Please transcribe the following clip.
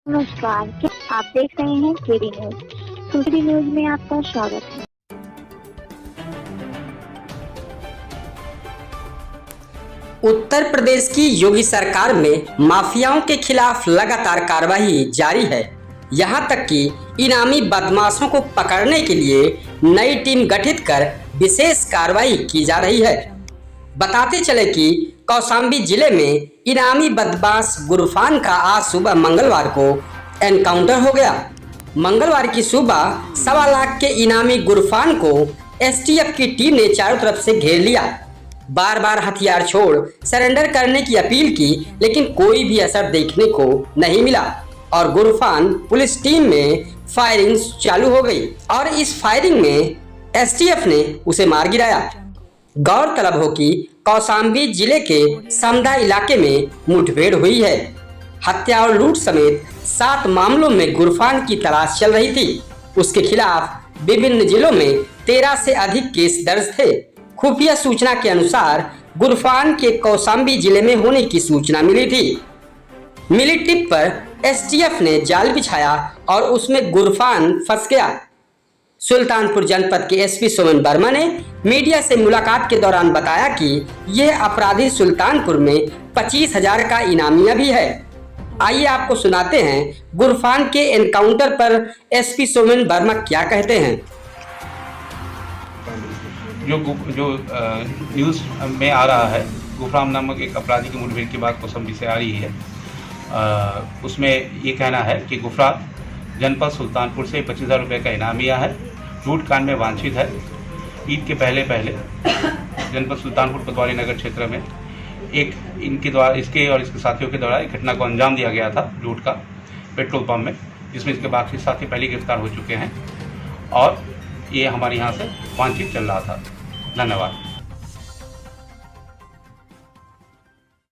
नमस्कार, क्या आप देख रहे हैं केडी न्यूज। केडी न्यूज में आपका स्वागत है। उत्तर प्रदेश की योगी सरकार में माफियाओं के खिलाफ लगातार कार्रवाई जारी है। यहां तक कि इनामी बदमाशों को पकड़ने के लिए नई टीम गठित कर विशेष कार्रवाई की जा रही है। बताते चले कि कौशाम्बी जिले में इनामी बदमाश गुरफान का आज सुबह मंगलवार को एनकाउंटर हो गया। मंगलवार की सुबह 1.25 लाख के इनामी गुरफान को एसटीएफ की टीम ने चारों तरफ से घेर लिया। बार बार हथियार छोड़ सरेंडर करने की अपील की, लेकिन कोई भी असर देखने को नहीं मिला और गुरफान पुलिस टीम में फायरिंग चालू हो गई और इस फायरिंग में एसटीएफ ने उसे मार गिराया। गौरतलब हो कि कौशाम्बी जिले के समदा इलाके में मुठभेड़ हुई है। हत्या और लूट समेत 7 मामलों में गुरफान की तलाश चल रही थी। उसके खिलाफ विभिन्न जिलों में 13 से अधिक केस दर्ज थे। खुफिया सूचना के अनुसार गुरफान के कौशाम्बी जिले में होने की सूचना मिली थी। मिली टिप पर एसटीएफ ने जाल बिछाया और उसमें गुरफान फंस गया। सुल्तानपुर जनपद के एसपी सोमेन वर्मा ने मीडिया से मुलाकात के दौरान बताया कि यह अपराधी सुल्तानपुर में 25,000 का इनामिया भी है। आइए आपको सुनाते हैं गुरफान के एनकाउंटर पर एसपी सोमेन वर्मा क्या कहते हैं। जो न्यूज़ में आ रहा है, गुफरान नामक एक अपराधी की मुठभेड़ की बात कौशाम्बी से आ रही है। उसमें ये कहना है कि गुफरान जनपद सुल्तानपुर से 25,000 रुपये का इनामिया है, लूट कांड में वांछित है। ईद के पहले जनपद सुल्तानपुर कोतवाली नगर क्षेत्र में इसके और इसके साथियों के द्वारा एक घटना को अंजाम दिया गया था, लूट का, पेट्रोल पंप में, जिसमें इसके बाकी साथी पहले गिरफ्तार हो चुके हैं और ये हमारे यहाँ से वांछित चल रहा था। धन्यवाद।